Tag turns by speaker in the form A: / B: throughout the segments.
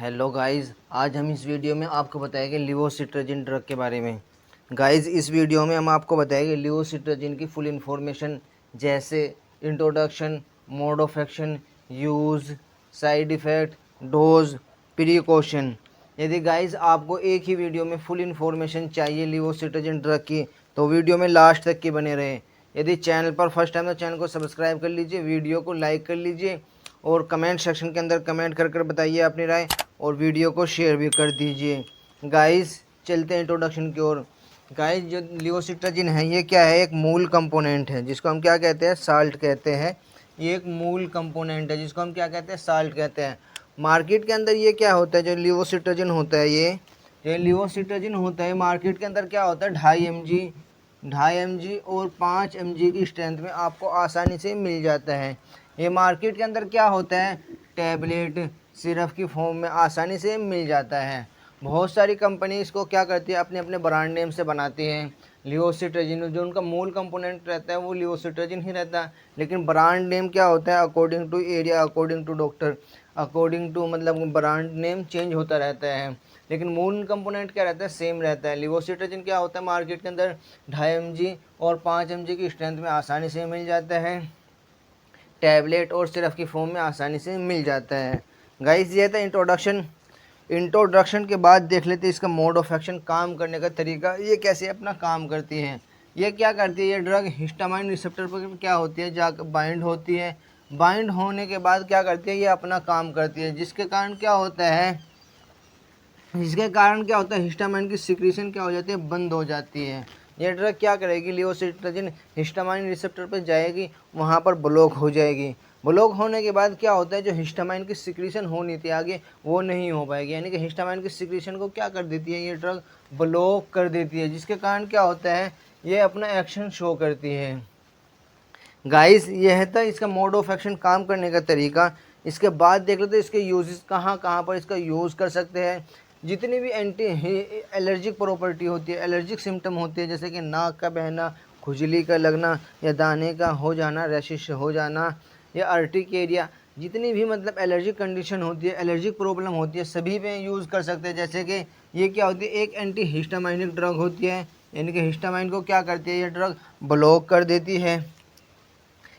A: Hello guys, आज हम इस वीडियो में आपको बताएंगे लिवोसिट्राजिन ड्रग के बारे में। गाइस, इस वीडियो में हम आपको बताएंगे लिवोसिट्राजिन की फुल इन्फॉर्मेशन, जैसे introduction, mode of action, use, side effect, dose, precaution. यदि गाइस आपको एक ही वीडियो में फुल इन्फॉर्मेशन चाहिए लिवोसिट्राजिन ड्रग की, तो वीडियो में लास्ट तक के बने रहें। यदि चैनल पर फर्स्ट टाइम तो चैनल को सब्सक्राइब कर लीजिए, वीडियो को लाइक कर लीजिए और कमेंट सेक्शन के अंदर कमेंट कर बताइए अपनी राय, और वीडियो को शेयर भी कर दीजिए। गाइस, चलते हैं इंट्रोडक्शन की ओर। गाइस, जो लिवोसिट्राजिन है ये क्या है? एक मूल कंपोनेंट है जिसको हम क्या कहते हैं? साल्ट कहते हैं। ये एक मूल कंपोनेंट है जिसको हम क्या कहते हैं? साल्ट कहते हैं। मार्केट के अंदर ये क्या होता है? जो लिवोसिट्राजिन होता है, ये लिवोसिट्राजिन होता है, मार्केट के अंदर क्या होता है? 2.5 mg और 5 mg की स्ट्रेंथ में आपको आसानी से मिल जाता है। ये मार्केट के अंदर क्या होता है? टैबलेट, सिरप की फॉर्म में आसानी से मिल जाता है। बहुत सारी कंपनी इसको क्या करती है? अपने अपने ब्रांड नेम से बनाती हैं। लिवोसिट्राजिन जो उनका मूल कंपोनेंट रहता है वो लिवोसिट्राजिन ही रहता है, लेकिन ब्रांड नेम क्या होता है? According to area, according to doctor, according to मतलब ब्रांड नेम चेंज होता रहता है, लेकिन मूल कंपोनेंट क्या रहता है? सेम रहता है। लिवोसिट्राजिन क्या होता है? मार्केट के अंदर 2.5 mg और 5 mg की स्ट्रेंथ में आसानी से मिल जाता है। टैबलेट और सिरप की फॉर्म में आसानी से मिल जाता है। गाइस, ये था इंट्रोडक्शन के बाद देख लेते हैं इसका मोड ऑफ एक्शन, काम करने का तरीका, ये कैसे अपना काम करती है। ये क्या करती है? ये ड्रग हिस्टामाइन रिसेप्टर पर क्या होती है? जाकर बाइंड होती है। बाइंड होने के बाद क्या करती है? ये अपना काम करती है, जिसके कारण क्या होता है? हिस्टामाइन की सिक्रीशन क्या हो जाती है? बंद हो जाती है। ये ड्रग क्या करेगी? लिवोसिट्राजिन हिस्टामाइन रिसेप्टर पर जाएगी, वहाँ पर ब्लॉक हो जाएगी। ब्लॉक होने के बाद क्या होता है? जो हिस्टामाइन की सिक्रीशन होनी थी आगे, वो नहीं हो पाएगी, यानी कि हिस्टामाइन की सिक्रीशन को क्या कर देती है? ये ड्रग ब्लॉक कर देती है, जिसके कारण क्या होता है? ये अपना एक्शन शो करती है। गाइस, यह था इसका मोड ऑफ एक्शन, काम करने का तरीका। इसके बाद देख लेते हैं इसके यूजेस, कहाँ कहाँ पर इसका यूज़ कर सकते हैं। जितनी भी एंटी एलर्जिक प्रॉपर्टी होती है, एलर्जिक सिम्टम होते हैं, जैसे कि नाक का बहना, खुजली का लगना, या दाने का हो जाना, रैशिश हो जाना, या अर्टिक एरिया, जितनी भी मतलब एलर्जिक कंडीशन होती है, एलर्जिक प्रॉब्लम होती है, सभी पे यूज़ कर सकते हैं। जैसे कि ये क्या होती है? एक एंटी हिस्टामाइनिक ड्रग होती है, यानी कि हिस्टामाइन को क्या करती है? ये ड्रग ब्लॉक कर देती है।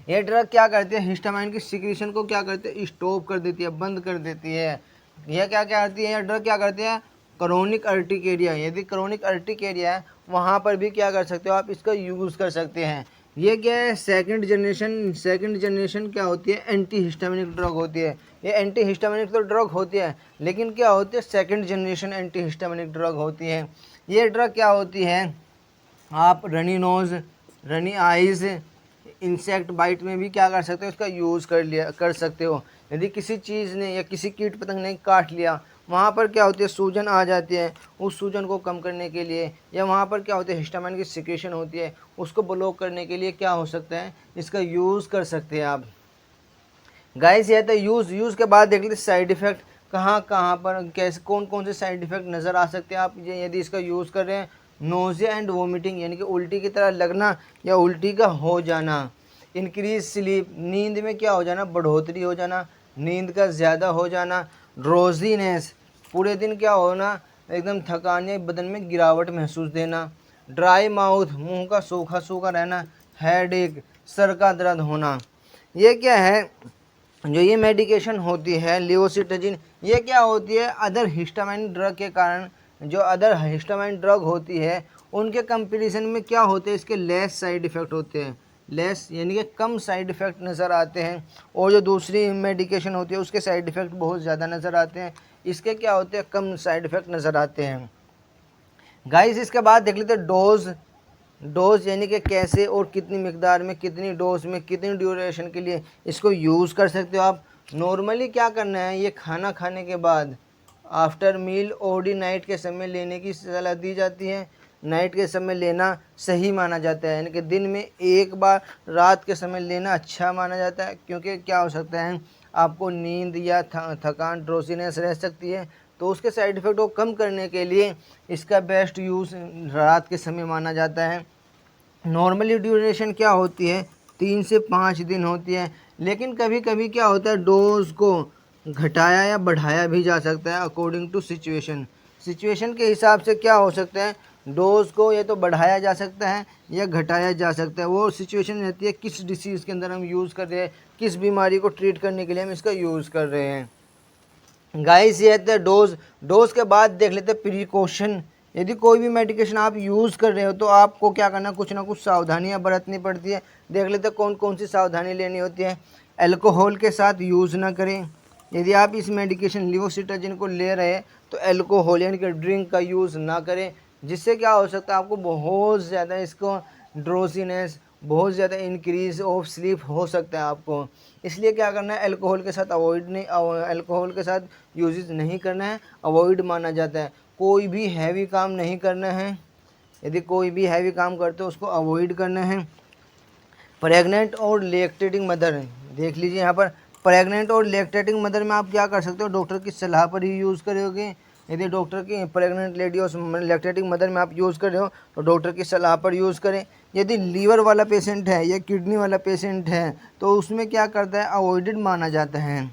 A: ये ड्रग क्या करती है? हिस्टामाइन की सिक्रीशन को क्या करती है? स्टॉप कर देती है, बंद कर देती है। यह क्या क्या करती है? यह ड्रग क्या करती है? क्रोनिक अर्टिक एरिया, यदि क्रोनिक अर्टिक एरिया है वहाँ पर भी क्या कर सकते हो? आप इसका यूज़ कर सकते हैं। ये क्या है? सेकंड जनरेशन क्या होती है? एंटी हिस्टामिनिक ड्रग होती है। ये एंटी हिस्टामिनिक तो ड्रग होती है, लेकिन क्या होती है? Second generation anti histaminic drug होती है। ये ड्रग क्या होती है? आप runny nose, runny eyes, insect bite में भी क्या कर सकते हो? इसका यूज़ कर सकते हो। यदि किसी चीज़ ने या किसी कीट पतंग ने काट लिया, वहाँ पर क्या होती है? सूजन आ जाती है। उस सूजन को कम करने के लिए, या वहाँ पर क्या होती है? हिस्टामाइन की सिक्रीशन होती है, उसको ब्लॉक करने के लिए क्या हो सकता है? इसका यूज़ कर सकते हैं आप। गाइस, ये था यूज़ के बाद देख लेते साइड इफ़ेक्ट, कहाँ कहाँ पर कैसे कौन कौन से साइड इफ़ेक्ट नज़र आ सकते हैं आप यदि इसका यूज़ कर रहे हैं। नोज़िया एंड वोमिटिंग, यानी कि उल्टी की तरह लगना या उल्टी का हो जाना। इंक्रीज स्लीप, नींद में क्या हो जाना? बढ़ोतरी हो जाना, नींद का ज़्यादा हो जाना। ड्रोजीनेस, पूरे दिन क्या होना? एकदम थकान या बदन में गिरावट महसूस देना। ड्राई माउथ, मुंह का सूखा सूखा रहना। हेडेक, सर का दर्द होना। ये क्या है? जो ये मेडिकेशन होती है लिवोसिट्राजिन, ये क्या होती है? अदर हिस्टामाइन ड्रग के कारण, जो अदर हिस्टामाइन ड्रग होती है उनके कंपैरिजन में क्या होते हैं? इसके लेस साइड इफ़ेक्ट होते हैं। लेस यानी कि कम साइड इफ़ेक्ट नज़र आते हैं, और जो दूसरी मेडिकेशन होती है उसके साइड इफ़ेक्ट बहुत ज़्यादा नज़र आते हैं। इसके क्या होते हैं? कम साइड इफ़ेक्ट नज़र आते हैं। गाइस, इसके बाद देख लेते हैं डोज, यानी कि कैसे और कितनी मिकदार में, कितनी डोज में, कितनी ड्यूरेशन के लिए इसको यूज़ कर सकते हो आप। नॉर्मली क्या करना है? ये खाना खाने के बाद, आफ्टर मील ओडी, नाइट के समय लेने की सलाह दी जाती है। नाइट के समय लेना सही माना जाता है, यानी कि दिन में एक बार रात के समय लेना अच्छा माना जाता है, क्योंकि क्या हो सकता है? आपको नींद या थकान, ड्रोसीनेस रह सकती है, तो उसके साइड इफ़ेक्ट को कम करने के लिए इसका बेस्ट यूज़ रात के समय माना जाता है। नॉर्मली ड्यूरेशन क्या होती है? 3 से 5 दिन होती है, लेकिन कभी कभी क्या होता है? डोज को घटाया या बढ़ाया भी जा सकता है अकॉर्डिंग टू सिचुएशन। सिचुएशन के हिसाब से क्या हो सकता है, डोज को या तो बढ़ाया जा सकता है या घटाया जा सकता है। वो सिचुएशन रहती है किस डिसीज़ के अंदर हम यूज़ कर रहे हैं, किस बीमारी को ट्रीट करने के लिए हम इसका यूज़ कर रहे हैं। गाइस ये है डोज। डोज के बाद देख लेते हैं प्रिकॉशन। यदि कोई भी मेडिकेशन आप यूज़ कर रहे हो तो आपको क्या करना, कुछ ना कुछ सावधानियां बरतनी पड़ती है। देख लेते हैं कौन कौन सी सावधानी लेनी होती है। अल्कोहल के साथ यूज़ ना करें। यदि आप इस मेडिकेशन लिवोसिट्राजिन को ले रहे हैं तो अल्कोहल यानी कि ड्रिंक का यूज़ ना करें, जिससे क्या हो सकता है आपको बहुत ज़्यादा इसको ड्रोजीनेस, बहुत ज़्यादा इंक्रीज ऑफ स्लीप हो सकता है आपको। इसलिए क्या करना है, अल्कोहल के साथ अवॉइड नहीं, अल्कोहल के साथ यूजेस नहीं करना है, अवॉइड माना जाता है। कोई भी हैवी काम नहीं करना है। यदि कोई भी हैवी काम करते हो उसको अवॉइड करना है। प्रेग्नेंट और लैक्टेटिंग मदर, देख लीजिए यहाँ पर प्रेग्नेंट और लैक्टेटिंग मदर में आप क्या कर सकते हो, डॉक्टर की सलाह पर ही यूज़ करोगे। यदि डॉक्टर की प्रेग्नेंट लेडी और लैक्टेटिंग मदर में आप यूज़ कर रहे हो तो डॉक्टर की सलाह पर यूज़ करें। यदि लीवर वाला पेशेंट है या किडनी वाला पेशेंट है तो उसमें क्या करता है, अवॉइडेड माना जाता है।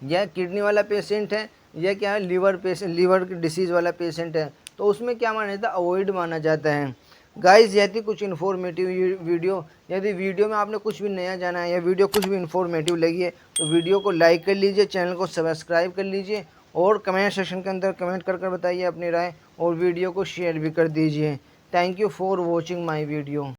A: यह किडनी वाला पेशेंट है या क्या है, लीवर की डिसीज़ वाला पेशेंट है तो उसमें क्या माना जाता है, अवॉइड माना जाता है। गाइस यह थी कुछ इन्फॉर्मेटिव वीडियो। यदि वीडियो में आपने कुछ भी नया जाना है या वीडियो कुछ भी इन्फॉर्मेटिव लगी है तो वीडियो को लाइक कर लीजिए, चैनल को सब्सक्राइब कर लीजिए और कमेंट सेक्शन के अंदर कमेंट कर बताइए अपनी राय और वीडियो को शेयर भी कर दीजिए। Thank you for watching my video.